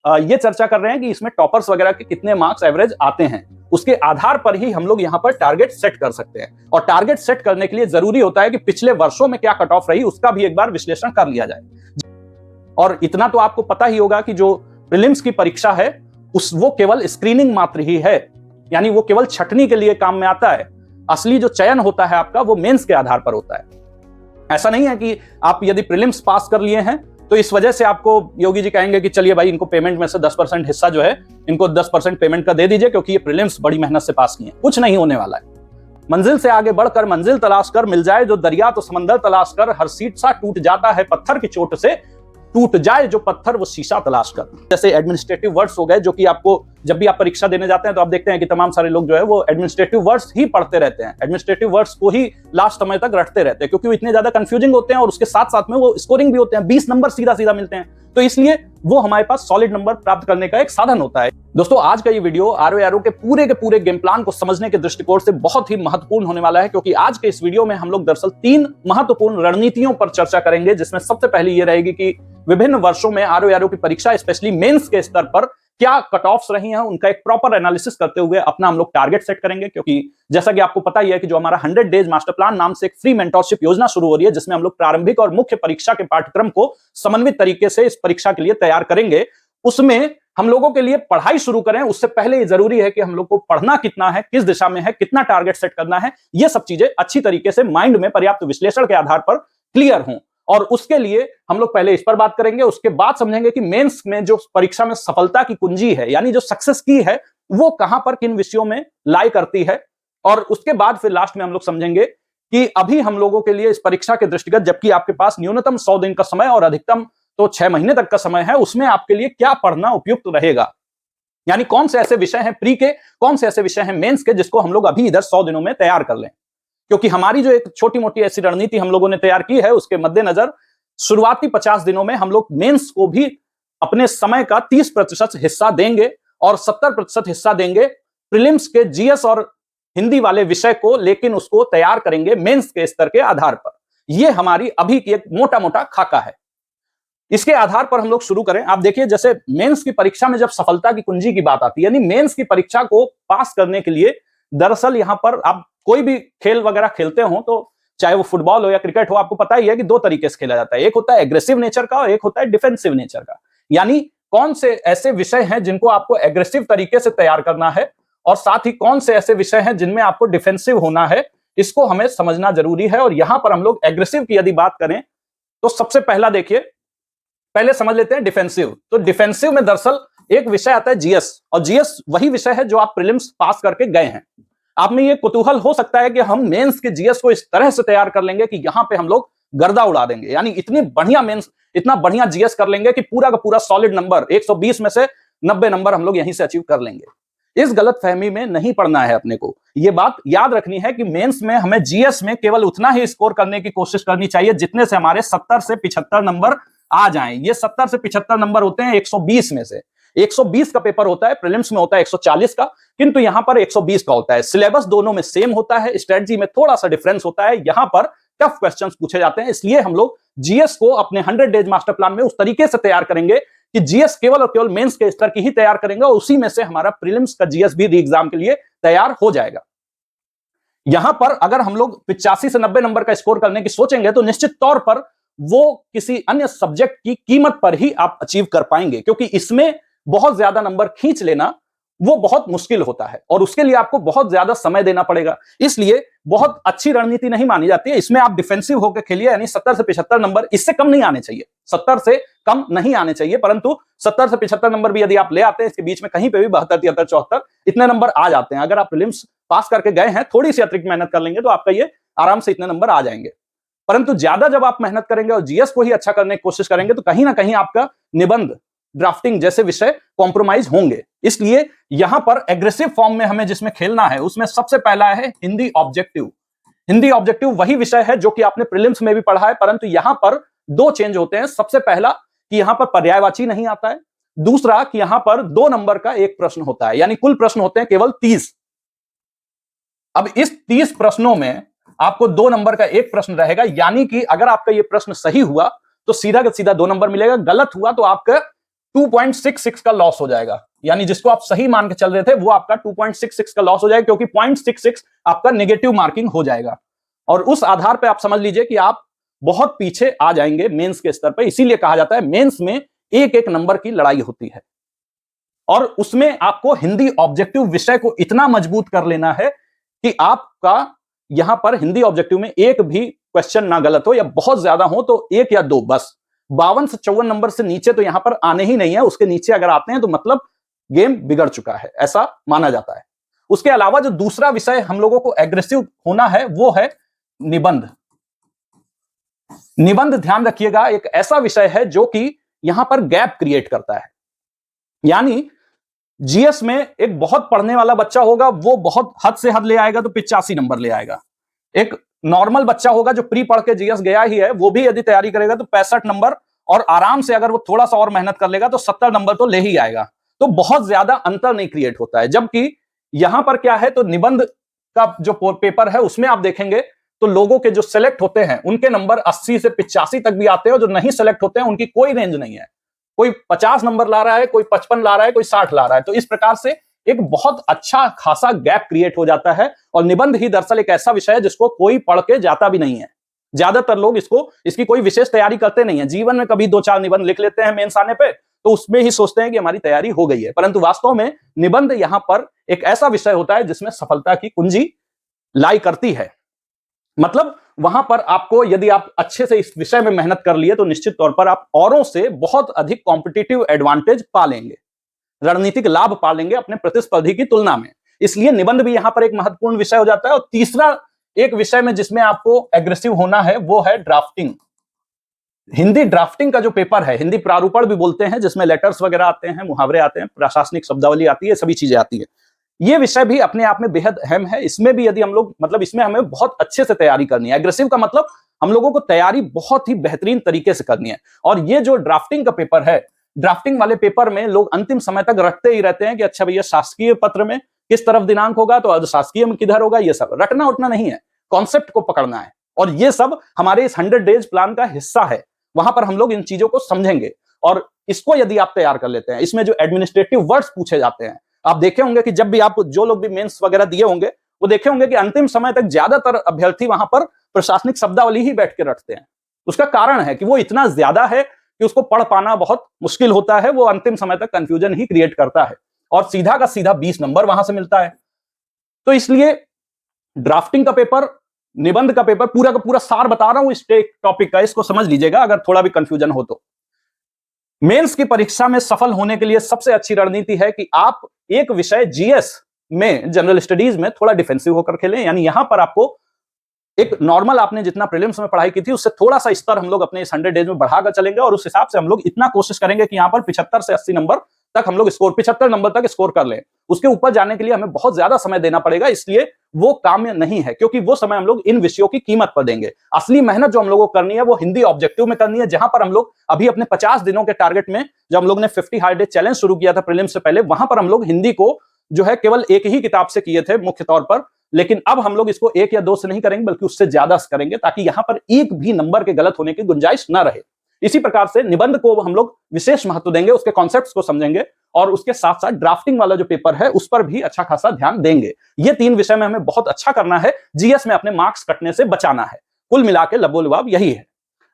ये चर्चा कर रहे हैं कि इसमें टॉपर्स वगैरह के कितने मार्क्स एवरेज आते हैं, उसके आधार पर ही हम लोग यहाँ पर टारगेट सेट कर सकते हैं। और टारगेट सेट करने के लिए जरूरी होता है कि पिछले वर्षों में क्या कट ऑफ रही उसका भी एक बार विश्लेषण कर लिया जाए। और इतना तो आपको पता ही होगा कि जो प्रीलिम्स की परीक्षा है वो केवल स्क्रीनिंग मात्र ही है, यानी वो केवल छटनी के लिए काम में आता है। असली जो चयन होता है आपका वो मेंस के आधार पर होता है। ऐसा नहीं है कि आप यदि प्रीलिम्स पास कर लिए हैं तो इस वजह से आपको योगी जी कहेंगे कि चलिए भाई इनको पेमेंट में से 10% हिस्सा जो है इनको 10% पेमेंट का दे दीजिए क्योंकि ये प्रीलिम्स बड़ी मेहनत से पास किए। कुछ नहीं होने वाला है। मंजिल से आगे बढ़कर मंजिल तलाश कर, मिल जाए जो दरिया तो समंदर तलाश कर, हर सीट सा टूट जाता है पत्थर की चोट से, टूट जाए जो पत्थर वो शीशा तलाश कर। जैसे एडमिनिस्ट्रेटिव वर्ड्स हो गए जो कि आपको जब भी आप परीक्षा देने जाते हैं तो आप देखते हैं कि तमाम सारे लोग जो है वो एडमिनिस्ट्रेटिव वर्ड्स ही पढ़ते रहते हैं, एडमिनिस्ट्रेटिव वर्ड्स को ही लास्ट समय तक रटते रहते हैं क्योंकि वो इतने ज्यादा कंफ्यूजिंग होते हैं और उसके साथ साथ में वो स्कोरिंग भी होते हैं, 20 नंबर सीधा सीधा मिलते हैं, तो इसलिए वो हमारे पास सॉलिड नंबर प्राप्त करने का एक साधन होता है। दोस्तों आज का ये वीडियो आरओ के पूरे गेम प्लान को समझने के दृष्टिकोण से बहुत ही महत्वपूर्ण होने वाला है क्योंकि आज के इस वीडियो में हम लोग दरअसल 3 महत्वपूर्ण रणनीतियों पर चर्चा करेंगे, जिसमें सबसे पहली ये रहेगी कि विभिन्न वर्षों में आरओ की परीक्षा स्पेशली मेंस के स्तर पर क्या कट ऑफ्स रही हैं, उनका एक प्रॉपर एनालिसिस करते हुए अपना हम लोग टारगेट सेट करेंगे। क्योंकि जैसा कि आपको पता ही है कि जो हमारा 100 डेज मास्टर प्लान नाम से एक फ्री मेंटरशिप योजना शुरू हो रही है, जिसमें हम लोग प्रारंभिक और मुख्य परीक्षा के पाठ्यक्रम को समन्वित तरीके से इस परीक्षा के लिए तैयार करेंगे। उसमें हम लोगों के लिए पढ़ाई शुरू करें उससे पहले ये जरूरी है कि हम लोग को पढ़ना कितना है, किस दिशा में है, कितना टारगेट सेट करना है, ये सब चीजें अच्छी तरीके से माइंड में पर्याप्त विश्लेषण के आधार पर क्लियर हों। और उसके लिए हम लोग पहले इस पर बात करेंगे, उसके बाद समझेंगे कि मेंस में जो परीक्षा में सफलता की कुंजी है, यानी जो सक्सेस की है, वो कहां पर किन विषयों में लाई करती है। और उसके बाद फिर लास्ट में हम लोग समझेंगे कि अभी हम लोगों के लिए इस परीक्षा के दृष्टिगत, जबकि आपके पास न्यूनतम 100 दिन का समय और अधिकतम तो 6 महीने तक का समय है, उसमें आपके लिए क्या पढ़ना उपयुक्त रहेगा, यानी कौन से ऐसे विषय हैं प्री के, कौन से ऐसे विषय हैं मेंस के, जिसको हम लोग अभी इधर 100 दिनों में तैयार कर लें। क्योंकि हमारी जो एक छोटी मोटी ऐसी रणनीति हम लोगों ने तैयार की है, उसके मद्देनजर शुरुआती 50 दिनों में हम लोग मेंस को भी अपने समय का 30% हिस्सा देंगे और 70% हिस्सा देंगे प्रीलिम्स के जीएस और हिंदी वाले विषय को, लेकिन उसको तैयार करेंगे मेंस के स्तर के आधार पर। यह हमारी अभी की एक मोटा मोटा खाका है। इसके आधार पर हम लोग शुरू करें। आप देखिए, जैसे मेंस की परीक्षा में जब सफलता की कुंजी की बात आती है, यानी मेंस की परीक्षा को पास करने के लिए दरअसल यहां पर आप कोई भी खेल वगैरह खेलते हो, तो चाहे वो फुटबॉल हो या क्रिकेट हो, आपको पता ही है कि 2 तरीके से खेला जाता है। एक होता है एग्रेसिव नेचर का और एक होता है डिफेंसिव नेचर का। यानी कौन से ऐसे विषय हैं जिनको आपको एग्रेसिव तरीके से तैयार करना है और साथ ही कौन से ऐसे विषय हैं जिनमें आपको डिफेंसिव होना है, इसको हमें समझना जरूरी है। और यहां पर हम लोग एग्रेसिव की यदि बात करें तो सबसे पहला देखिए, पहले समझ लेते हैं डिफेंसिव। तो डिफेंसिव में दरअसल एक विषय आता है जीएस, और जीएस वही विषय है जो आप प्रीलिम्स पास करके गए हैं। आप में ये कुतूहल हो सकता है कि हम मेंस के जीएस को इस तरह से तैयार कर लेंगे कि यहां पे हम लोग गर्दा उड़ा देंगे, यानी इतनी बढ़िया मेंस, इतना बढ़िया जीएस कर लेंगे कि पूरा का पूरा सॉलिड नंबर 120 में से 90 नंबर हम लोग यहीं से अचीव कर लेंगे। इस गलतफहमी में नहीं पड़ना है अपने को। यह बात याद रखनी है कि मेंस में हमें जीएस में केवल उतना ही स्कोर करने की कोशिश करनी चाहिए जितने से हमारे 70 से 75 नंबर आ जाएं। ये 70 से 75 नंबर होते हैं 120 में से। 120 का पेपर होता है, प्रीलिम्स में होता है 140 का, किंतु यहां पर 120 का होता है। सिलेबस दोनों में सेम होता है, स्ट्रेटजी में थोड़ा सा डिफरेंस होता है। यहां पर टफ क्वेश्चंस पूछे जाते हैं, इसलिए हम लोग जीएस को अपने 100 डेज मास्टर प्लान में उस तरीके से तैयार करेंगे कि जीएस केवल और केवल मेंस के स्तर की ही तैयार करेंगे और उसी में से हमारा प्रीलिम्स का जीएस भी री एग्जाम के लिए तैयार हो जाएगा। यहां पर अगर हम लोग 85 से 90 नंबर का स्कोर करने की सोचेंगे तो निश्चित तौर पर वो किसी अन्य सब्जेक्ट की कीमत पर ही आप अचीव कर पाएंगे, क्योंकि इसमें बहुत ज्यादा नंबर खींच लेना वो बहुत मुश्किल होता है और उसके लिए आपको बहुत ज्यादा समय देना पड़ेगा। इसलिए बहुत अच्छी रणनीति नहीं मानी जाती है। इसमें आप डिफेंसिव होकर खेलिए, यानी 70 से 75 नंबर, इससे कम नहीं आने चाहिए, 70 से कम नहीं आने चाहिए, परंतु 70 से 75 नंबर भी यदि आप ले आते हैं, इसके बीच में कहीं पे भी 72, 73, 74 इतने नंबर आ जाते हैं। अगर आप प्रीलिम्स पास करके गए हैं, थोड़ी सी अतिरिक्त मेहनत कर लेंगे तो आपका ये आराम से इतने नंबर आ जाएंगे। परंतु ज्यादा जब आप मेहनत करेंगे और जीएस को ही अच्छा करने की कोशिश करेंगे तो कहीं ना कहीं आपका निबंध, ड्राफ्टिंग जैसे विषय कॉम्प्रोमाइज होंगे। इसलिए यहां पर एग्रेसिव फॉर्म में हमें जिसमें खेलना है उसमें सबसे पहला है हिंदी ऑब्जेक्टिव। हिंदी ऑब्जेक्टिव वही विषय है जो कि आपने प्रीलिम्स में भी पढ़ा है, परंतु यहां पर 2 चेंज होते हैं। सबसे पहला कि यहां पर पर्यायवाची नहीं आता है, दूसरा कि यहां पर 2 नंबर का एक प्रश्न होता है, यानी कुल प्रश्न होते हैं केवल 30। अब इस 30 प्रश्नों में आपको 2 नंबर का एक प्रश्न रहेगा, यानी कि अगर आपका यह प्रश्न सही हुआ तो सीधा का सीधा 2 नंबर मिलेगा, गलत हुआ तो आपका 2.66 का लॉस हो जाएगा। यानी जिसको आप सही मान के चल रहे थे वो आपका 2.66 का लॉस हो जाएगा, क्योंकि 0.66 आपका नेगेटिव मार्किंग हो जाएगा। और उस आधार पे आप समझ लीजिए कि आप बहुत पीछे आ जाएंगे मेंस के स्तर पे। इसीलिए कहा जाता है मेंस में एक एक नंबर की लड़ाई होती है, और उसमें आपको हिंदी ऑब्जेक्टिव विषय को इतना मजबूत कर लेना है कि आपका यहां पर हिंदी ऑब्जेक्टिव में एक भी क्वेश्चन ना गलत हो, या बहुत ज्यादा हो तो एक या दो बस। 52 से 54 नंबर से नीचे तो यहां पर आने ही नहीं है। उसके नीचे अगर आते हैं तो मतलब गेम बिगड़ चुका है, ऐसा माना जाता है। उसके अलावा जो दूसरा विषय हम लोगों को एग्रेसिव होना है वो है निबंध। निबंध ध्यान रखिएगा एक ऐसा विषय है जो कि यहां पर गैप क्रिएट करता है। यानी जीएस में एक बहुत पढ़ने वाला बच्चा होगा, वो बहुत हद से हद ले आएगा तो 85 नंबर ले आएगा। एक नॉर्मल बच्चा होगा जो प्री पढ़ के जीएस गया ही है, वो भी यदि तैयारी करेगा तो 65 नंबर, और आराम से अगर वो थोड़ा सा और मेहनत कर लेगा तो 70 नंबर तो ले ही आएगा। तो बहुत ज्यादा अंतर नहीं क्रिएट होता है। जबकि यहां पर क्या है, तो निबंध का जो पेपर है उसमें आप देखेंगे तो लोगों के जो सेलेक्ट होते हैं उनके नंबर 80 से 85 तक भी आते हैं, और जो नहीं सेलेक्ट होते हैं उनकी कोई रेंज नहीं है। कोई 50 नंबर ला रहा है, कोई 55 ला रहा है, कोई 60 ला रहा है। तो इस प्रकार से एक बहुत अच्छा खासा गैप क्रिएट हो जाता है। और निबंध ही दरअसल एक ऐसा विषय है जिसको कोई पढ़ के जाता भी नहीं है। ज्यादातर लोग इसकी कोई विशेष तैयारी करते नहीं है। जीवन में कभी 2-4 निबंध लिख लेते हैं मेंस आने पे, तो उसमें ही सोचते हैं कि हमारी तैयारी हो गई है। परंतु वास्तव में निबंध यहां पर एक ऐसा विषय होता है जिसमें सफलता की कुंजी लाई करती है। मतलब वहां पर आपको, यदि आप अच्छे से इस विषय में मेहनत कर लिए तो निश्चित तौर पर आप औरों से बहुत अधिक कॉम्पिटिटिव एडवांटेज पा लेंगे, रणनीतिक लाभ पा लेंगे अपने प्रतिस्पर्धी की तुलना में। इसलिए निबंध भी यहां पर एक महत्वपूर्ण विषय हो जाता है। और तीसरा एक विषय में जिसमें आपको एग्रेसिव होना है वो है ड्राफ्टिंग। हिंदी ड्राफ्टिंग का जो पेपर है, हिंदी प्रारूपण भी बोलते हैं, जिसमें लेटर्स वगैरह आते हैं, मुहावरे आते हैं, प्रशासनिक शब्दावली आती है, सभी चीजें आती है। ये विषय भी अपने आप में बेहद अहम है। इसमें भी यदि हम लोग, मतलब इसमें हमें बहुत अच्छे से तैयारी करनी है। एग्रेसिव का मतलब हम लोगों को तैयारी बहुत ही बेहतरीन तरीके से करनी है। और ये जो ड्राफ्टिंग का पेपर है, ड्राफ्टिंग वाले पेपर में लोग अंतिम समय तक रटते ही रहते हैं कि अच्छा भैया शासकीय पत्र में किस तरफ दिनांक होगा, तो शासकीय में किधर होगा। ये सब रटना उठना नहीं है, कॉन्सेप्ट को पकड़ना है। और ये सब हमारे इस 100 डेज प्लान का हिस्सा है। वहां पर हम लोग इन चीजों को समझेंगे, और इसको यदि आप तैयार कर लेते हैं, इसमें जो एडमिनिस्ट्रेटिव वर्ड्स पूछे जाते हैं, आप देखे होंगे कि जब भी आप, जो लोग भी मेंस वगैरह दिए होंगे, वो देखे होंगे कि अंतिम समय तक ज्यादातर अभ्यर्थी वहां पर प्रशासनिक शब्दावली ही बैठ के रटते हैं। उसका कारण है कि वो इतना ज्यादा है कि उसको पढ़ पाना बहुत मुश्किल होता है। वो अंतिम समय तक कंफ्यूजन ही क्रिएट करता है, और सीधा का सीधा 20 नंबर वहां से मिलता है। तो इसलिए ड्राफ्टिंग का पेपर, निबंध का पेपर, पूरा का पूरा सार बता रहा हूं इस टॉपिक का, इसको समझ लीजिएगा अगर थोड़ा भी कंफ्यूजन हो तो। मेंस की परीक्षा में सफल होने के लिए सबसे अच्छी रणनीति है कि आप एक विषय जीएस में, जनरल स्टडीज में थोड़ा डिफेंसिव होकर खेलें। यानी यहां पर आपको एक नॉर्मल, आपने जितना प्रीलिम्स में पढ़ाई की थी उससे थोड़ा सा स्तर हम लोग अपने इस 100 डेज में बढ़ाकर चलेंगे, और उस हिसाब से हम लोग इतना कोशिश करेंगे कि यहां पर 75 से 80 नंबर तक हम लोग 75 नंबर तक स्कोर कर लें। उसके ऊपर जाने के लिए हमें बहुत ज्यादा समय देना पड़ेगा, इसलिए वो काम्य नहीं है, क्योंकि वो समय हम लोग इन विषयों की कीमत पर देंगे। असली मेहनत जो हम लोगों को करनी है वो हिंदी ऑब्जेक्टिव में करनी है, जहां पर हम लोग अभी अपने 50 दिनों के टारगेट में, जब हम लोग ने 50 हार्ड डे चैलेंज शुरू किया था प्रीलिम्स से पहले, वहां पर हम लोग हिंदी को जो है केवल एक ही किताब से किए थे मुख्य तौर पर। लेकिन अब हम लोग इसको 1 या 2 से नहीं करेंगे, बल्कि उससे ज्यादा से करेंगे, ताकि यहां पर एक भी नंबर के गलत होने की गुंजाइश ना रहे। इसी प्रकार से निबंध को हम लोग विशेष महत्व देंगे, उसके कॉन्सेप्ट्स को समझेंगे, और उसके साथ साथ ड्राफ्टिंग वाला जो पेपर है उस पर भी अच्छा खासा ध्यान देंगे। ये 3 विषय में हमें बहुत अच्छा करना है, जीएस में अपने मार्क्स कटने से बचाना है। कुल मिलाकर लबोलुबाब यही है।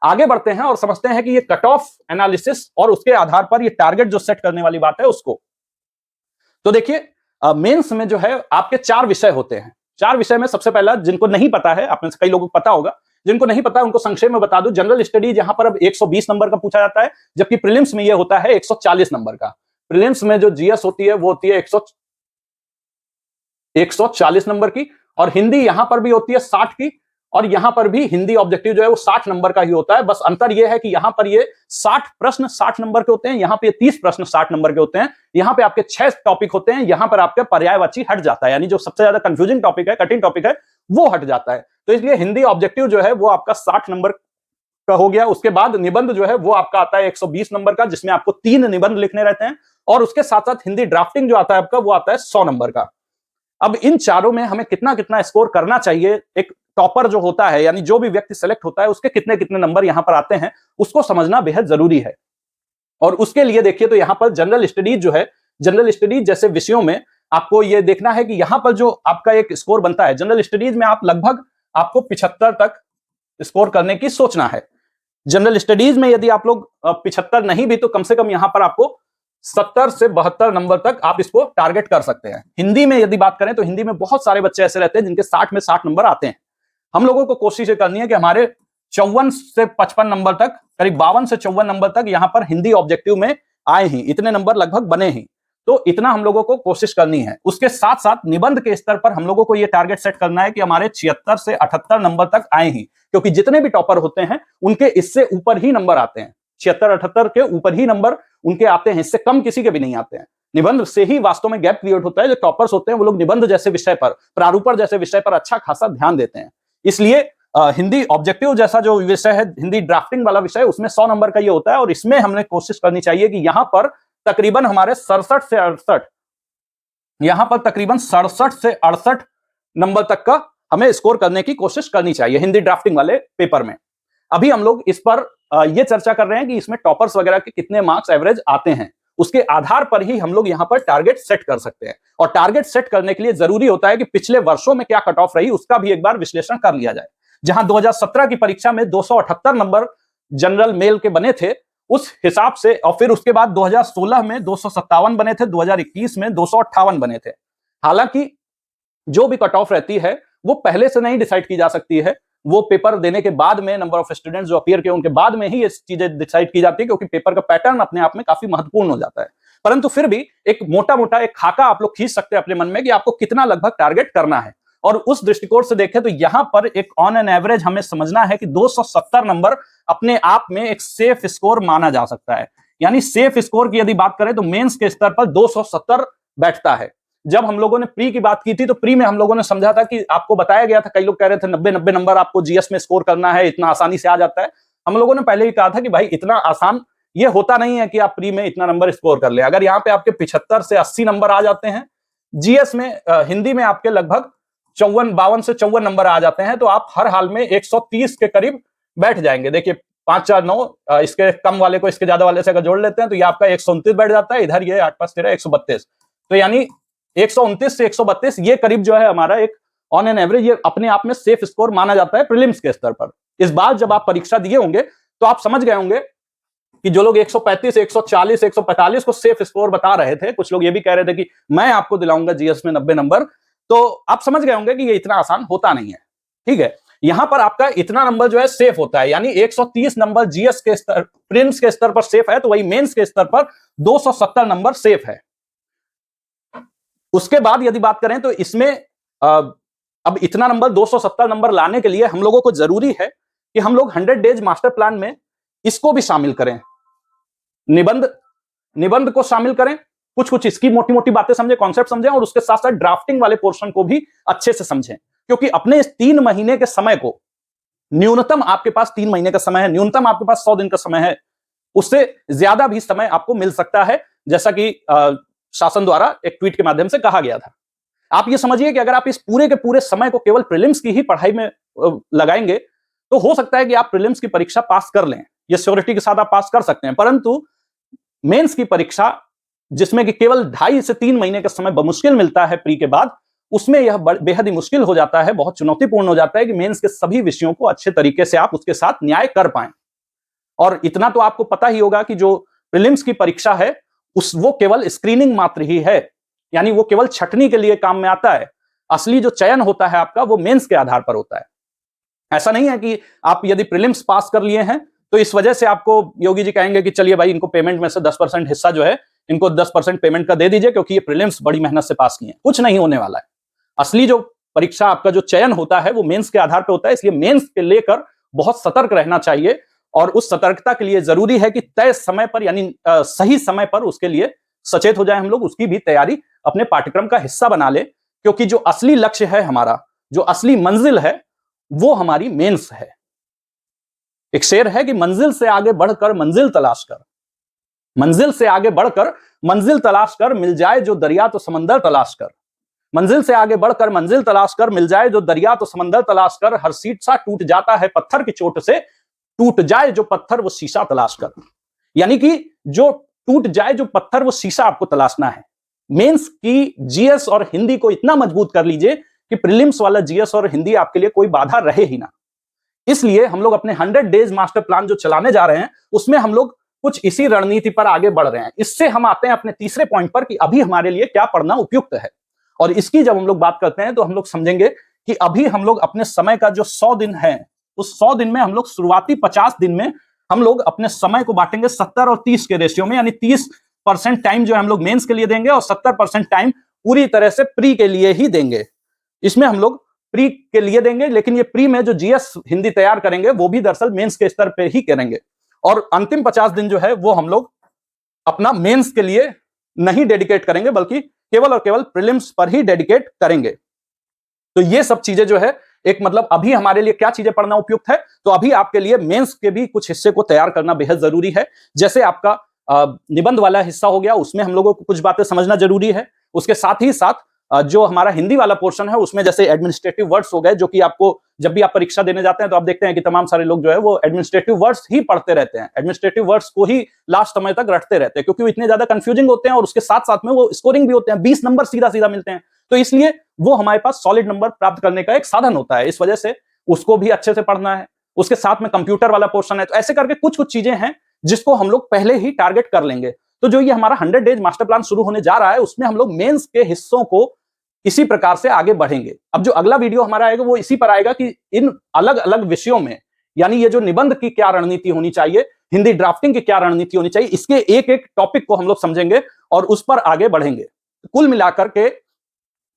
आगे बढ़ते हैं और समझते हैं कि ये कट ऑफ एनालिसिस और उसके आधार पर ये टारगेट जो सेट करने वाली बात है उसको। तो देखिए, मेंस में जो है आपके 4 विषय होते हैं। 4 विषय में सबसे पहला, जिनको नहीं पता है, आप में से कई लोगों को पता होगा, जिनको नहीं पता उनको संक्षेप में बता दूं, जनरल स्टडीज यहां पर अब 120 नंबर का पूछा जाता है, जबकि प्रीलिम्स में ये होता है 140 नंबर का। प्रीलिम्स में जो जीएस होती है वो होती है 140 नंबर की, और हिंदी यहां पर भी होती है 60 की, और यहां पर भी हिंदी ऑब्जेक्टिव जो है वो 60 नंबर का ही होता है। बस अंतर यह है कि यहां पर ये 60 प्रश्न 60 नंबर के होते हैं, यहां पे 30 प्रश्न 60 नंबर के होते हैं। यहां पे आपके 6 टॉपिक होते हैं, यहां पर आपके पर्यायवाची हट जाता है, यानी जो सबसे ज्यादा कंफ्यूजिंग टॉपिक है, कठिन टॉपिक है, वो हट जाता है। तो इसलिए हिंदी ऑब्जेक्टिव जो है वो आपका 60 नंबर का हो गया। उसके बाद निबंध जो है वो आपका आता है 120 नंबर का, जिसमें आपको 3 निबंध लिखने रहते हैं, और उसके साथ साथ हिंदी ड्राफ्टिंग जो आता है आपका वो आता है 100 नंबर का। अब इन चारों में हमें कितना कितना स्कोर करना चाहिए, एक टॉपर जो होता है, यानी जो भी व्यक्ति सेलेक्ट होता है, उसके कितने कितने नंबर यहां पर आते हैं, उसको समझना बेहद जरूरी है। और उसके लिए देखिए तो यहां पर जनरल स्टडीज जो है, जनरल स्टडीज जैसे विषयों में आपको ये देखना है कि यहां पर जो आपका एक स्कोर बनता है जनरल स्टडीज में, आप लगभग आपको 75 तक स्कोर करने की सोचना है। जनरल स्टडीज में यदि आप लोग 75 नहीं भी तो कम से कम यहां पर आपको 70 से 72 नंबर तक आप इसको टारगेट कर सकते हैं। हिंदी में यदि बात करें तो हिंदी में बहुत सारे बच्चे ऐसे रहते हैं जिनके 60 में 60 नंबर आते हैं। हम लोगों को कोशिश ये करनी है कि हमारे 54 से 55 नंबर तक, करीब 52 से 54 नंबर तक यहां पर हिंदी ऑब्जेक्टिव में आए ही, इतने नंबर लगभग बने ही, तो इतना हम लोगों को कोशिश करनी है। उसके साथ साथ निबंध के स्तर पर हम लोगों को यह टारगेट सेट करना है कि हमारे 76 से 78 नंबर तक आए ही, क्योंकि जितने भी टॉपर होते हैं उनके इससे ऊपर ही नंबर आते हैं, 76-78 के ऊपर ही नंबर उनके आते हैं, इससे कम किसी के भी नहीं आते हैं। निबंध से ही वास्तव में गैप क्रिएट होता है। जो टॉपर्स होते हैं वो लोग निबंध जैसे विषय पर, प्रारूपण जैसे विषय पर अच्छा खासा ध्यान देते हैं। इसलिए हिंदी ऑब्जेक्टिव जैसा जो विषय है, हिंदी ड्राफ्टिंग वाला विषय, उसमें 100 नंबर का ये होता है और इसमें हमने कोशिश करनी चाहिए कि यहां पर तकरीबन हमारे 67 से 68, यहां पर तकरीबन 67 से 68 नंबर तक का हमें स्कोर करने की कोशिश करनी चाहिए हिंदी ड्राफ्टिंग वाले पेपर में। अभी हम लोग इस पर यह चर्चा कर रहे हैं कि इसमें टॉपर्स वगैरह के कितने मार्क्स एवरेज आते हैं, उसके आधार पर ही हम लोग यहां पर टारगेट सेट कर सकते हैं। और टारगेट सेट करने के लिए जरूरी होता है कि पिछले वर्षों में क्या कट ऑफ रही उसका भी एक बार विश्लेषण कर लिया जाए। जहां 2017 की परीक्षा में 278 नंबर जनरल मेल के बने थे, उस हिसाब से, और फिर उसके बाद 2016 में 257 बने थे, 2021 में 258 बने थे। हालांकि जो भी कट ऑफ रहती है वो पहले से नहीं डिसाइड की जा सकती है, वो पेपर देने के बाद में, नंबर ऑफ स्टूडेंट्स जो अपीयर किए उनके बाद में ही ये चीजें डिसाइड की जाती है, क्योंकि पेपर का पैटर्न अपने आप में काफी महत्वपूर्ण हो जाता है। परंतु फिर भी एक मोटा मोटा एक खाका आप लोग खींच सकते हैं अपने मन में कि आपको कितना लगभग टारगेट करना है। और उस दृष्टिकोण से देखें तो यहां पर एक ऑन एन एवरेज हमें समझना है कि 270 नंबर अपने आप में एक सेफ स्कोर माना जा सकता है। यानी सेफ स्कोर की यदि बात करें तो मेंस के स्तर पर 270 बैठता है। जब हम लोगों ने प्री की बात की थी तो प्री में हम लोगों ने समझा था कि आपको बताया गया था, कई लोग कह रहे थे 90-90 नंबर आपको जीएस में स्कोर करना है, इतना आसानी से आ जाता है। हम लोगों ने पहले ही कहा था कि भाई इतना आसान ये होता नहीं है कि आप प्री में इतना नंबर स्कोर कर ले। अगर यहाँ पे आपके 75 से 80 नंबर आ जाते हैं, जीएस में हिंदी में आपके लगभग 52 से 54 नंबर आ जाते हैं, तो आप हर हाल में 130 के करीब बैठ जाएंगे। देखिए 5 4 9, इसके कम वाले को इसके ज्यादा वाले से अगर जोड़ लेते हैं तो ये आपका 129 बैठ जाता है, इधर ये 8 5 13 132, तो यानी 129 से 132 ये करीब जो है हमारा एक ऑन एन एवरेज, ये अपने आप में सेफ स्कोर माना जाता है प्रीलिम्स के स्तर पर। इस बार जब आप परीक्षा दिए होंगे तो आप समझ गए होंगे कि जो लोग 135, 140, 145 को सेफ स्कोर बता रहे थे, कुछ लोग ये भी कह रहे थे कि मैं आपको दिलाऊंगा जीएस में 90 नंबर, तो आप समझ गए होंगे कि ये इतना आसान होता नहीं है। ठीक है, यहां पर आपका इतना नंबर जो है सेफ होता है, यानी 130 नंबर जीएस के स्तर, प्रीलिम्स के स्तर पर सेफ है, तो वही मेंस के स्तर पर 270 नंबर सेफ है। उसके बाद यदि बात करें तो इसमें अब इतना नंबर 270 नंबर लाने के लिए हम लोगों को जरूरी है कि हम लोग 100 डेज मास्टर प्लान में इसको भी शामिल करें, निबंध को शामिल करें, कुछ कुछ इसकी मोटी मोटी बातें समझें, कॉन्सेप्ट समझें, और उसके साथ साथ ड्राफ्टिंग वाले पोर्शन को भी अच्छे से समझें। क्योंकि अपने इस 3 महीने के समय को, न्यूनतम आपके पास 3 महीने का समय है, न्यूनतम आपके पास 100 दिन का समय है, उससे ज्यादा भी समय आपको मिल सकता है, जैसा कि शासन द्वारा एक ट्वीट के माध्यम से कहा गया था। आप ये समझिए कि अगर आप इस पूरे के पूरे समय को केवल प्रीलिम्स की ही पढ़ाई में लगाएंगे तो हो सकता है कि आप प्रीलिम्स की परीक्षा पास कर लें, ये श्योरिटी के साथ आप पास कर सकते हैं। परंतु मेंस की परीक्षा, जिसमें कि केवल 2.5 से 3 महीने का समय बमुश्किल मिलता है प्री के बाद, उसमें यह बेहद ही मुश्किल हो जाता है, बहुत चुनौतीपूर्ण हो जाता है कि मेंस के सभी विषयों को अच्छे तरीके से आप उसके साथ न्याय कर पाएं। और इतना तो आपको पता ही होगा कि जो प्रीलिम्स की परीक्षा है वो केवल स्क्रीनिंग मात्र ही है, यानी वो केवल छटनी के लिए काम में आता है। असली जो चयन होता है आपका वो मेंस के आधार पर होता है। ऐसा नहीं है कि आप यदि प्रीलिम्स पास कर लिए हैं तो इस वजह से आपको योगी जी कहेंगे कि चलिए भाई इनको पेमेंट में से 10% हिस्सा जो है इनको 10% पेमेंट का दे दीजिए क्योंकि ये प्रीलिम्स बड़ी मेहनत से पास किए हैं। कुछ नहीं होने वाला है। असली जो परीक्षा आपका जो चयन होता है वो मेंस के आधार पर होता है, इसलिए मेंस के लेकर बहुत सतर्क रहना चाहिए। और उस सतर्कता के लिए जरूरी है कि तय समय पर, यानी सही समय पर उसके लिए सचेत हो जाए हम लोग, उसकी भी तैयारी अपने पाठ्यक्रम का हिस्सा बना ले, क्योंकि जो असली लक्ष्य है हमारा, जो असली मंजिल है वो हमारी मेंस है। एक शेर है कि मंजिल से आगे बढ़कर मंजिल तलाश कर, मंजिल से आगे बढ़कर मंजिल तलाश कर, मिल जाए जो दरिया तो समंदर तलाश कर, मंजिल से आगे बढ़कर मंजिल तलाश कर, मिल जाए जो दरिया तो समंदर तलाश कर, हर सीट सा टूट जाता है पत्थर की चोट से, टूट जाए जो पत्थर वो शीशा तलाश कर। यानी कि जो टूट जाए जो पत्थर, वो शीशा आपको तलाशना है। मेंस की जीएस और हिंदी को इतना मजबूत कर लीजिए कि प्रीलिम्स वाला जीएस और हिंदी आपके लिए कोई बाधा रहे ही ना। इसलिए हम लोग अपने 100 डेज मास्टर प्लान जो चलाने जा रहे हैं, उसमें हम लोग कुछ इसी रणनीति पर आगे बढ़ रहे हैं। इससे हम आते हैं अपने तीसरे पॉइंट पर कि अभी हमारे लिए क्या पढ़ना उपयुक्त है। और इसकी जब हम लोग बात करते हैं तो हम लोग समझेंगे कि अभी हम लोग अपने समय का जो 100 दिन है, उस 100 दिन में हम लोग शुरुआती 50 दिन में हम लोग अपने समय को बांटेंगे 70 और 30 के रेशियो में, यानी 30% टाइम जो है हम लोग मेंस के लिए देंगे और 70% टाइम पूरी तरह से प्री के लिए ही देंगे। इसमें हम लोग प्री के लिए देंगे, लेकिन ये प्री में जो जीएस हिंदी तैयार करेंगे वो भी दरअसल मेंस के स्तर पे ही करेंगे। और अंतिम 50 दिन जो है वो हम लोग अपना मेंस के लिए नहीं डेडिकेट करेंगे, बल्कि केवल और केवल प्रीलिम्स पर ही डेडिकेट करेंगे। तो ये सब चीजें जो है एक मतलब अभी हमारे लिए क्या चीजें पढ़ना उपयुक्त है, तो अभी आपके लिए मेंस के भी कुछ हिस्से को तैयार करना बेहद जरूरी है। जैसे आपका निबंध वाला हिस्सा हो गया, उसमें हम लोगों को कुछ बातें समझना जरूरी है। उसके साथ ही साथ जो हमारा हिंदी वाला पोर्शन है, उसमें जैसे एडमिनिस्ट्रेटिव वर्ड्स हो गए, जो कि आपको जब भी आप परीक्षा देने जाते हैं तो आप देखते हैं कि तमाम सारे लोग जो है वो एडमिनिस्ट्रेटिव वर्ड्स ही पढ़ते रहते हैं, एडमिनिस्ट्रेटिव वर्ड्स को ही लास्ट समय तक रटते रहते हैं, क्योंकि वो इतने ज्यादा कंफ्यूजिंग होते हैं और उसके साथ साथ में वो स्कोरिंग भी होते हैं, 20 नंबर सीधा सीधा मिलते हैं। तो इसलिए वो हमारे पास सॉलिड नंबर प्राप्त करने का एक साधन होता है, इस वजह से उसको भी अच्छे से पढ़ना है। उसके साथ में कंप्यूटर वाला पोर्शन है, तो ऐसे करके कुछ कुछ चीजें हैं जिसको हम लोग पहले ही टारगेट कर लेंगे। तो जो ये हमारा 100 डेज मास्टर प्लान शुरू होने जा रहा है, उसमें हम लोग मेंस के हिस्सों को इसी प्रकार से आगे बढ़ेंगे। अब जो अगला वीडियो हमारा आएगा वो इसी पर आएगा कि इन अलग अलग विषयों में, यानी ये जो निबंध की क्या रणनीति होनी चाहिए, हिंदी ड्राफ्टिंग की क्या रणनीति होनी चाहिए, इसके एक एक टॉपिक को हम लोग समझेंगे और उस पर आगे बढ़ेंगे। कुल मिलाकर के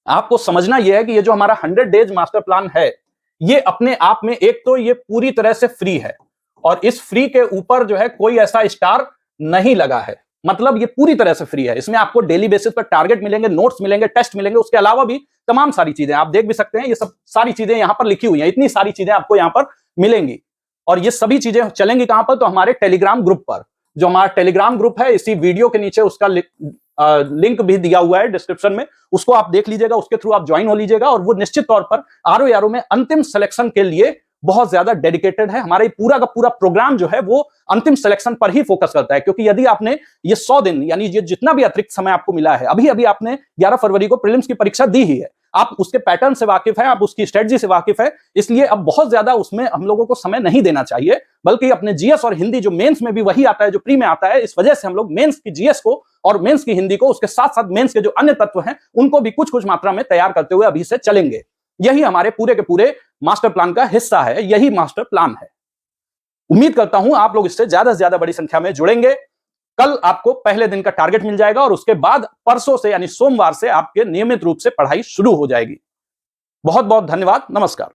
आपको समझना यह है कि ये जो हमारा 100 डेज मास्टर प्लान है, ये अपने आप में एक तो ये पूरी तरह से फ्री है, और इस फ्री के ऊपर जो है कोई ऐसा स्टार नहीं लगा है। मतलब ये पूरी तरह से फ्री है। इसमें आपको डेली बेसिस पर टारगेट मिलेंगे, नोट्स मिलेंगे, टेस्ट मिलेंगे, उसके अलावा भी तमाम सारी चीजें आप देख भी सकते हैं। ये सब सारी चीजें यहां पर लिखी हुई हैं, इतनी सारी चीजें आपको यहां पर मिलेंगी। और ये सभी चीजें चलेंगी कहां पर, तो हमारे टेलीग्राम ग्रुप पर। जो हमारा टेलीग्राम ग्रुप है, इसी वीडियो के नीचे उसका लिंक भी दिया हुआ है डिस्क्रिप्शन में, उसको आप देख लीजिएगा, उसके थ्रू आप ज्वाइन हो लीजिएगा। और वो निश्चित तौर पर आरओ में अंतिम सिलेक्शन के लिए बहुत ज्यादा डेडिकेटेड है। हमारा पूरा का पूरा प्रोग्राम जो है वो अंतिम सिलेक्शन पर ही फोकस करता है, क्योंकि यदि आपने ये 100 दिन, यानी ये जितना भी अतिरिक्त समय आपको मिला है, अभी अभी आपने 11 फरवरी को प्रीलिम्स की परीक्षा दी ही है, आप उसके पैटर्न से वाकिफ हैं, आप उसकी स्ट्रेटजी से वाकिफ है, इसलिए अब बहुत ज्यादा उसमें हम लोगों को समय नहीं देना चाहिए, बल्कि अपने जीएस और हिंदी जो मेंस में भी वही आता है जो प्री में आता है। इस वजह से हम लोग मेंस की जीएस को और मेंस की हिंदी को, उसके साथ साथ मेंस के जो अन्य तत्व हैं उनको भी कुछ कुछ मात्रा में तैयार करते हुए अभी से चलेंगे। यही हमारे पूरे के पूरे मास्टर प्लान का हिस्सा है, यही मास्टर प्लान है। उम्मीद करता हूं आप लोग इससे ज्यादा से ज्यादा बड़ी संख्या में जुड़ेंगे। कल आपको पहले दिन का टारगेट मिल जाएगा और उसके बाद परसों से यानी सोमवार से आपके नियमित रूप से पढ़ाई शुरू हो जाएगी। बहुत बहुत धन्यवाद, नमस्कार।